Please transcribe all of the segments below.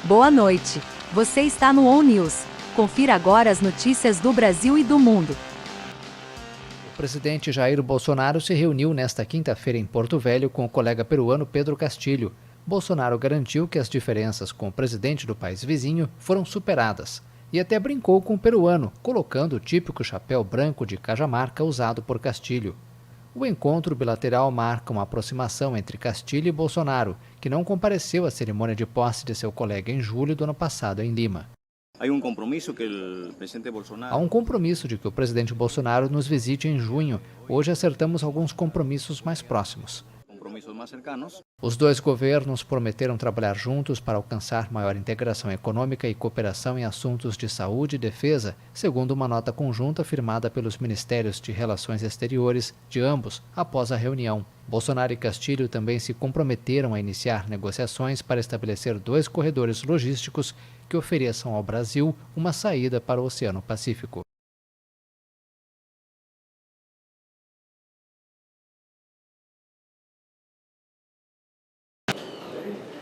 Boa noite. Você está no On News. Confira agora as notícias do Brasil e do mundo. O presidente Jair Bolsonaro se reuniu nesta quinta-feira em Porto Velho com o colega peruano Pedro Castilho. Bolsonaro garantiu que as diferenças com o presidente do país vizinho foram superadas e até brincou com o peruano, colocando o típico chapéu branco de cajamarca usado por Castilho. O encontro bilateral marca uma aproximação entre Castilho e Bolsonaro, que não compareceu à cerimônia de posse de seu colega em julho do ano passado em Lima. Há um compromisso de que o presidente Bolsonaro nos visite em junho. Hoje acertamos alguns compromissos mais próximos. Os dois governos prometeram trabalhar juntos para alcançar maior integração econômica e cooperação em assuntos de saúde e defesa, segundo uma nota conjunta firmada pelos Ministérios de Relações Exteriores de ambos após a reunião. Bolsonaro e Castilho também se comprometeram a iniciar negociações para estabelecer 2 corredores logísticos que ofereçam ao Brasil uma saída para o Oceano Pacífico.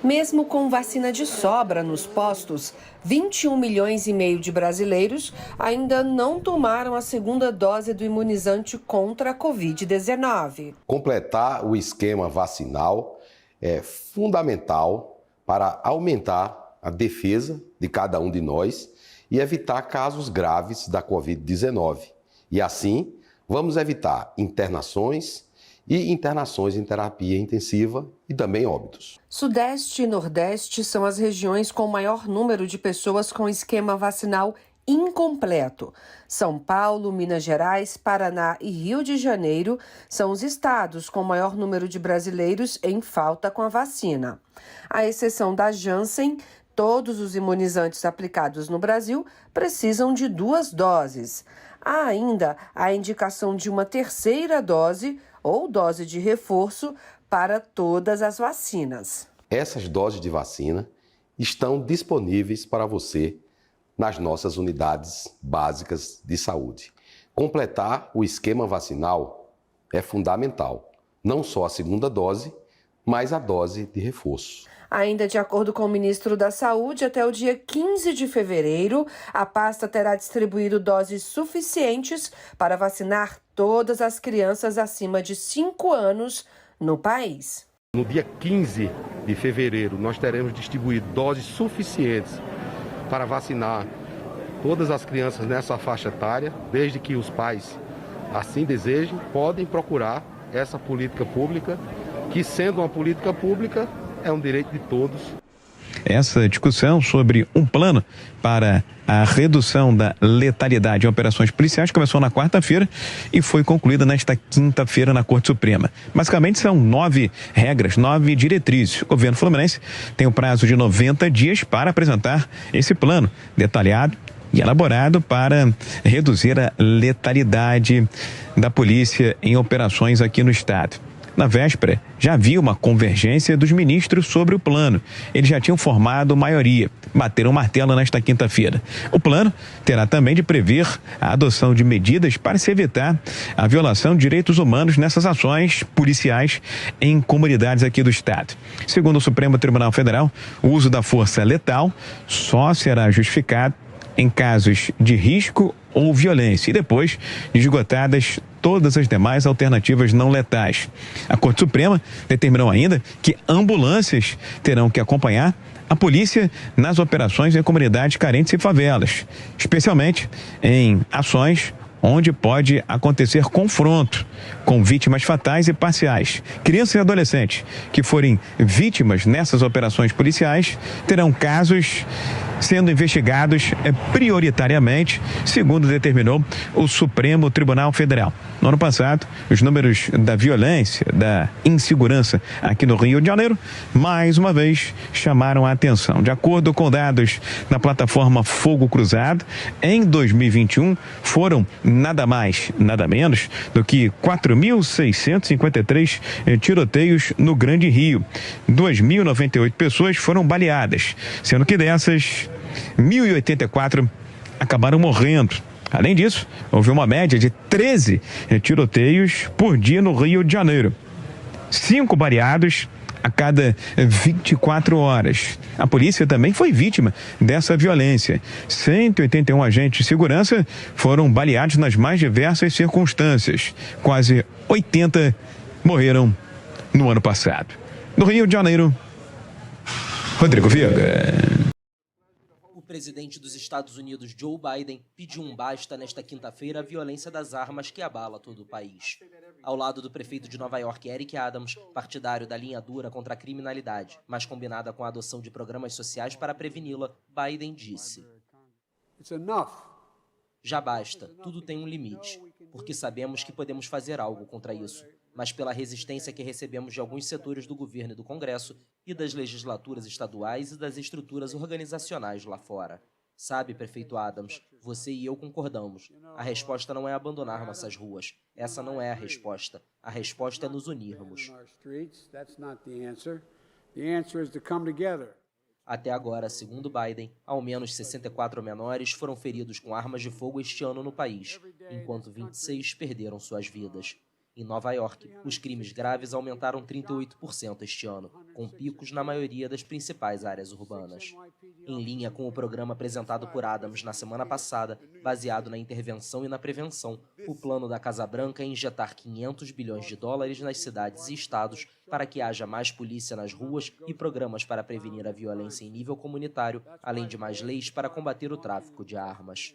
Mesmo com vacina de sobra nos postos, 21 milhões e meio de brasileiros ainda não tomaram a segunda dose do imunizante contra a Covid-19. Completar o esquema vacinal é fundamental para aumentar a defesa de cada um de nós e evitar casos graves da Covid-19. E assim, vamos evitar internações em terapia intensiva e também óbitos. Sudeste e Nordeste são as regiões com maior número de pessoas com esquema vacinal incompleto. São Paulo, Minas Gerais, Paraná e Rio de Janeiro são os estados com maior número de brasileiros em falta com a vacina. À exceção da Janssen, todos os imunizantes aplicados no Brasil precisam de 2 doses. Há ainda a indicação de uma terceira dose ou dose de reforço para todas as vacinas. Essas doses de vacina estão disponíveis para você nas nossas unidades básicas de saúde. Completar o esquema vacinal é fundamental, não só a segunda dose, mas a dose de reforço. Ainda de acordo com o ministro da Saúde, até o dia 15 de fevereiro, a pasta terá distribuído doses suficientes para vacinar todas as crianças acima de 5 anos no país. No dia 15 de fevereiro, nós teremos distribuído doses suficientes para vacinar todas as crianças nessa faixa etária, desde que os pais assim desejem, podem procurar essa política pública, que sendo uma política pública, é um direito de todos. Essa discussão sobre um plano para a redução da letalidade em operações policiais começou na quarta-feira e foi concluída nesta quinta-feira na Corte Suprema. Basicamente são 9 regras, 9 diretrizes. O governo fluminense tem o prazo de 90 dias para apresentar esse plano detalhado e elaborado para reduzir a letalidade da polícia em operações aqui no estado. Na véspera, já havia uma convergência dos ministros sobre o plano. Eles já tinham formado maioria, bateram o martelo nesta quinta-feira. O plano terá também de prever a adoção de medidas para se evitar a violação de direitos humanos nessas ações policiais em comunidades aqui do estado. Segundo o Supremo Tribunal Federal, o uso da força letal só será justificado em casos de risco ou violência e depois de esgotadas todas as demais alternativas não letais. A Corte Suprema determinou ainda que ambulâncias terão que acompanhar a polícia nas operações em comunidades carentes e favelas, especialmente em ações onde pode acontecer confronto com vítimas fatais e parciais. Crianças e adolescentes que forem vítimas nessas operações policiais terão casos sendo investigados prioritariamente, segundo determinou o Supremo Tribunal Federal. No ano passado, os números da violência, da insegurança aqui no Rio de Janeiro, mais uma vez, chamaram a atenção. De acordo com dados da plataforma Fogo Cruzado, em 2021 foram nada mais, nada menos do que 4.653 tiroteios no Grande Rio. 2.098 pessoas foram baleadas, sendo que dessas, 1.084 acabaram morrendo. Além disso, houve uma média de 13 tiroteios por dia no Rio de Janeiro. 5 baleados a cada 24 horas. A polícia também foi vítima dessa violência. 181 agentes de segurança foram baleados nas mais diversas circunstâncias. Quase 80 morreram no ano passado. No Rio de Janeiro, Rodrigo Viega. O presidente dos Estados Unidos, Joe Biden, pediu um basta nesta quinta-feira à violência das armas que abala todo o país. Ao lado do prefeito de Nova York, Eric Adams, partidário da linha dura contra a criminalidade, mas combinada com a adoção de programas sociais para preveni-la, Biden disse: já basta, tudo tem um limite, porque sabemos que podemos fazer algo contra isso, mas pela resistência que recebemos de alguns setores do governo e do Congresso e das legislaturas estaduais e das estruturas organizacionais lá fora. Sabe, prefeito Adams, você e eu concordamos. A resposta não é abandonar nossas ruas. Essa não é a resposta. A resposta é nos unirmos. Até agora, segundo Biden, ao menos 64 menores foram feridos com armas de fogo este ano no país, enquanto 26 perderam suas vidas. Em Nova York, os crimes graves aumentaram 38% este ano, com picos na maioria das principais áreas urbanas. Em linha com o programa apresentado por Adams na semana passada, baseado na intervenção e na prevenção, o plano da Casa Branca é injetar $500 bilhões nas cidades e estados para que haja mais polícia nas ruas e programas para prevenir a violência em nível comunitário, além de mais leis para combater o tráfico de armas.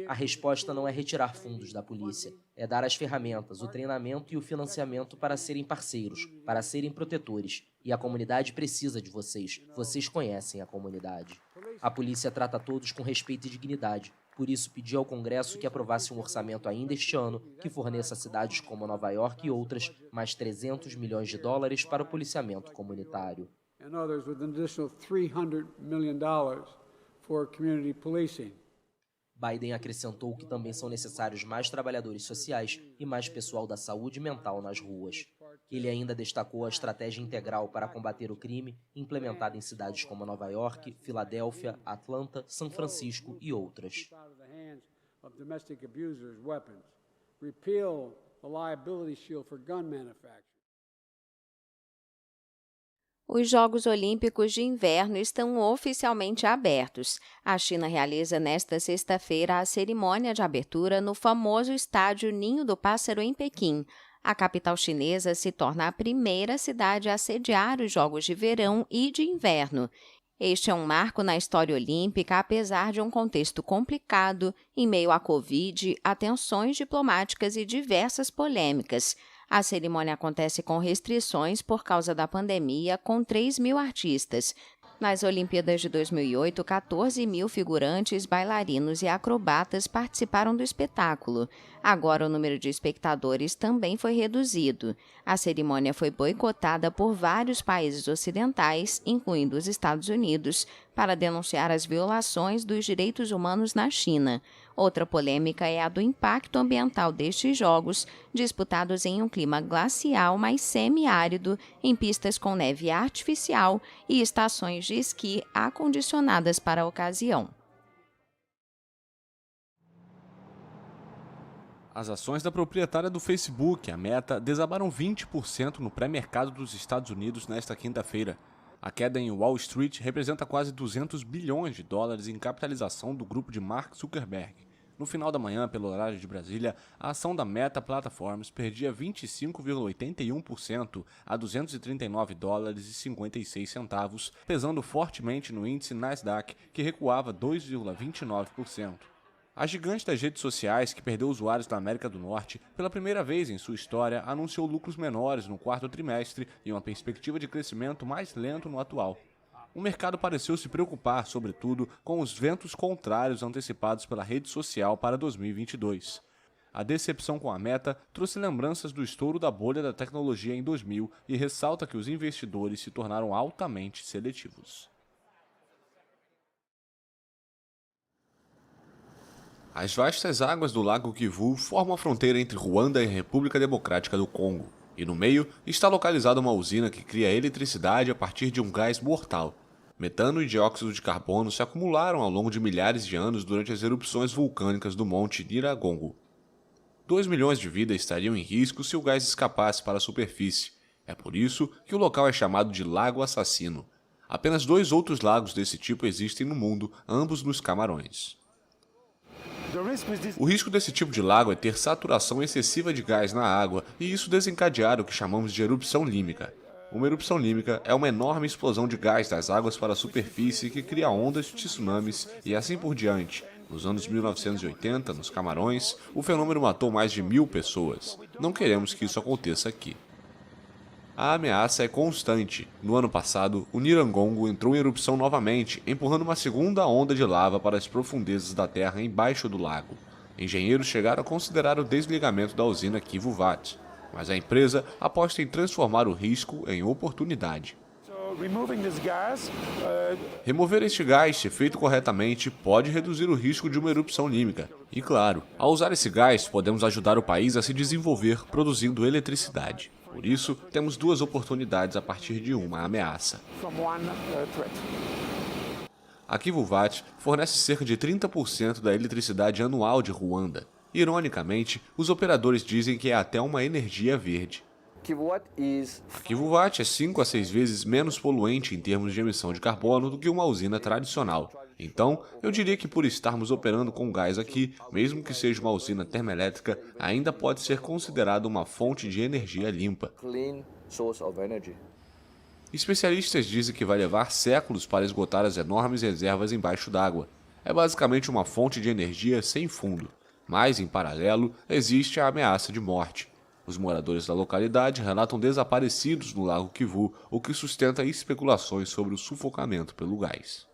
A resposta não é retirar fundos da polícia, é dar as ferramentas, o treinamento e o financiamento para serem parceiros, para serem protetores. E a comunidade precisa de vocês, vocês conhecem a comunidade. A polícia trata todos com respeito e dignidade, por isso pedi ao Congresso que aprovasse um orçamento ainda este ano que forneça a cidades como Nova York e outras mais $300 milhões para o policiamento comunitário. Biden acrescentou que também são necessários mais trabalhadores sociais e mais pessoal da saúde mental nas ruas. Ele ainda destacou a estratégia integral para combater o crime, implementada em cidades como Nova York, Filadélfia, Atlanta, São Francisco e outras. Os Jogos Olímpicos de Inverno estão oficialmente abertos. A China realiza nesta sexta-feira a cerimônia de abertura no famoso estádio Ninho do Pássaro em Pequim. A capital chinesa se torna a primeira cidade a sediar os Jogos de Verão e de Inverno. Este é um marco na história olímpica, apesar de um contexto complicado, em meio à Covid, a tensões diplomáticas e diversas polêmicas. A cerimônia acontece com restrições por causa da pandemia, com 3.000 artistas. Nas Olimpíadas de 2008, 14.000 figurantes, bailarinos e acrobatas participaram do espetáculo. Agora o número de espectadores também foi reduzido. A cerimônia foi boicotada por vários países ocidentais, incluindo os Estados Unidos, para denunciar as violações dos direitos humanos na China. Outra polêmica é a do impacto ambiental destes jogos, disputados em um clima glacial mais semiárido, em pistas com neve artificial e estações de esqui acondicionadas para a ocasião. As ações da proprietária do Facebook, a Meta, desabaram 20% no pré-mercado dos Estados Unidos nesta quinta-feira. A queda em Wall Street representa quase $200 bilhões em capitalização do grupo de Mark Zuckerberg. No final da manhã, pelo horário de Brasília, a ação da Meta Platforms perdia 25,81% a $239,56, pesando fortemente no índice Nasdaq, que recuava 2,29%. A gigante das redes sociais, que perdeu usuários da América do Norte, pela primeira vez em sua história, anunciou lucros menores no quarto trimestre e uma perspectiva de crescimento mais lento no atual. O mercado pareceu se preocupar, sobretudo, com os ventos contrários antecipados pela rede social para 2022. A decepção com a Meta trouxe lembranças do estouro da bolha da tecnologia em 2000 e ressalta que os investidores se tornaram altamente seletivos. As vastas águas do Lago Kivu formam a fronteira entre Ruanda e a República Democrática do Congo, e no meio está localizada uma usina que cria eletricidade a partir de um gás mortal. Metano e dióxido de carbono se acumularam ao longo de milhares de anos durante as erupções vulcânicas do Monte Nyiragongo. 2 milhões de vidas estariam em risco se o gás escapasse para a superfície. É por isso que o local é chamado de Lago Assassino. Apenas 2 outros lagos desse tipo existem no mundo, ambos nos Camarões. O risco desse tipo de lago é ter saturação excessiva de gás na água e isso desencadear o que chamamos de erupção límica. Uma erupção límica é uma enorme explosão de gás das águas para a superfície que cria ondas de tsunamis e assim por diante. Nos anos 1980, nos Camarões, o fenômeno matou mais de 1.000 pessoas. Não queremos que isso aconteça aqui. A ameaça é constante. No ano passado, o Nirangongo entrou em erupção novamente, empurrando uma segunda onda de lava para as profundezas da terra embaixo do lago. Engenheiros chegaram a considerar o desligamento da usina Kivuvat, mas a empresa aposta em transformar o risco em oportunidade. Remover este gás, se feito corretamente, pode reduzir o risco de uma erupção límica. E claro, ao usar esse gás, podemos ajudar o país a se desenvolver produzindo eletricidade. Por isso, temos 2 oportunidades a partir de uma ameaça. A Kivuvat fornece cerca de 30% da eletricidade anual de Ruanda. Ironicamente, os operadores dizem que é até uma energia verde. A Kivuvat é 5 a 6 vezes menos poluente em termos de emissão de carbono do que uma usina tradicional. Então, eu diria que por estarmos operando com gás aqui, mesmo que seja uma usina termoelétrica, ainda pode ser considerada uma fonte de energia limpa. Especialistas dizem que vai levar séculos para esgotar as enormes reservas embaixo d'água. É basicamente uma fonte de energia sem fundo. Mas, em paralelo, existe a ameaça de morte. Os moradores da localidade relatam desaparecidos no Lago Kivu, o que sustenta especulações sobre o sufocamento pelo gás.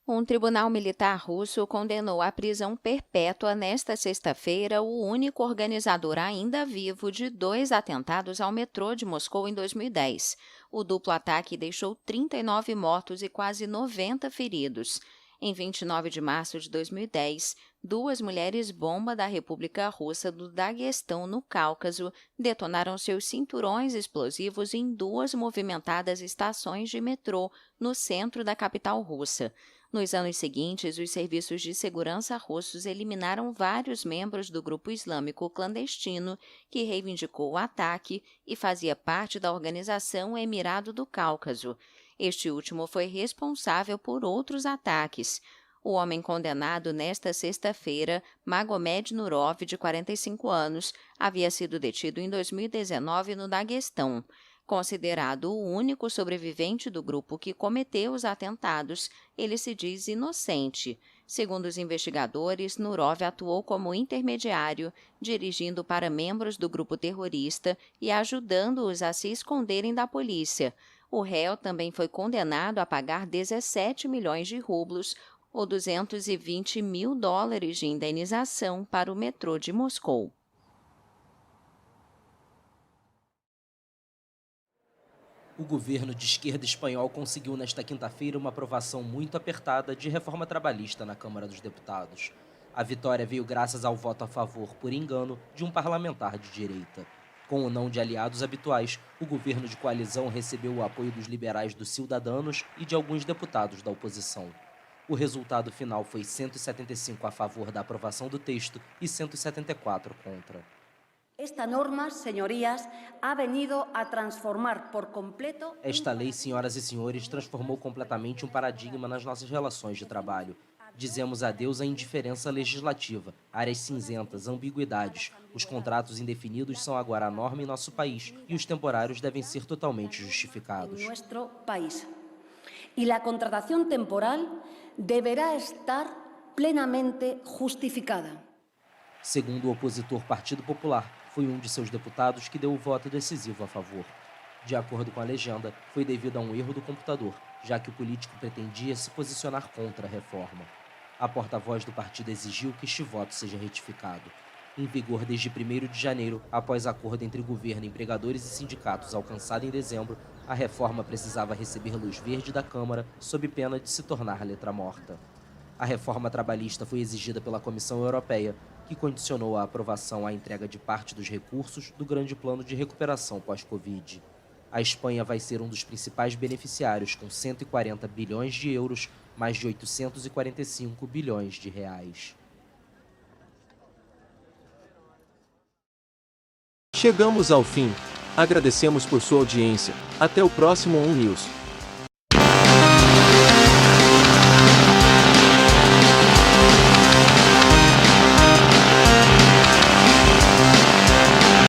Um tribunal militar russo condenou à prisão perpétua nesta sexta-feira o único organizador ainda vivo de 2 atentados ao metrô de Moscou em 2010. O duplo ataque deixou 39 mortos e quase 90 feridos. Em 29 de março de 2010, 2 mulheres-bomba da República Russa do Daguestão, no Cáucaso, detonaram seus cinturões explosivos em 2 movimentadas estações de metrô no centro da capital russa. Nos anos seguintes, os serviços de segurança russos eliminaram vários membros do grupo islâmico clandestino que reivindicou o ataque e fazia parte da organização Emirado do Cáucaso. Este último foi responsável por outros ataques. O homem condenado nesta sexta-feira, Magomed Nurov, de 45 anos, havia sido detido em 2019 no Daguestão. Considerado o único sobrevivente do grupo que cometeu os atentados, ele se diz inocente. Segundo os investigadores, Nurov atuou como intermediário, dirigindo para membros do grupo terrorista e ajudando-os a se esconderem da polícia. O réu também foi condenado a pagar 17 milhões de rublos, ou $220 mil de indenização para o metrô de Moscou. O governo de esquerda espanhol conseguiu nesta quinta-feira uma aprovação muito apertada de reforma trabalhista na Câmara dos Deputados. A vitória veio graças ao voto a favor, por engano, de um parlamentar de direita. Com o não de aliados habituais, o governo de coalizão recebeu o apoio dos liberais do Ciudadanos e de alguns deputados da oposição. O resultado final foi 175 a favor da aprovação do texto e 174 contra. Esta norma, senhorias, ha venido a transformar por completo... Esta lei, senhoras e senhores, transformou completamente um paradigma nas nossas relações de trabalho. Dizemos adeus à indiferença legislativa, áreas cinzentas, ambiguidades. Os contratos indefinidos são agora a norma em nosso país e os temporários devem ser totalmente justificados. Em nosso país. E a contratação temporal deverá estar plenamente justificada. Segundo o opositor Partido Popular, foi um de seus deputados que deu o voto decisivo a favor. De acordo com a legenda, foi devido a um erro do computador, já que o político pretendia se posicionar contra a reforma. A porta-voz do partido exigiu que este voto seja retificado. Em vigor desde 1º de janeiro, após acordo entre governo, empregadores e sindicatos alcançado em dezembro, a reforma precisava receber luz verde da Câmara, sob pena de se tornar letra morta. A reforma trabalhista foi exigida pela Comissão Europeia, que condicionou a aprovação à entrega de parte dos recursos do Grande Plano de Recuperação pós-Covid. A Espanha vai ser um dos principais beneficiários, com 140 bilhões de euros, mais de 845 bilhões de reais. Chegamos ao fim. Agradecemos por sua audiência. Até o próximo ONE News.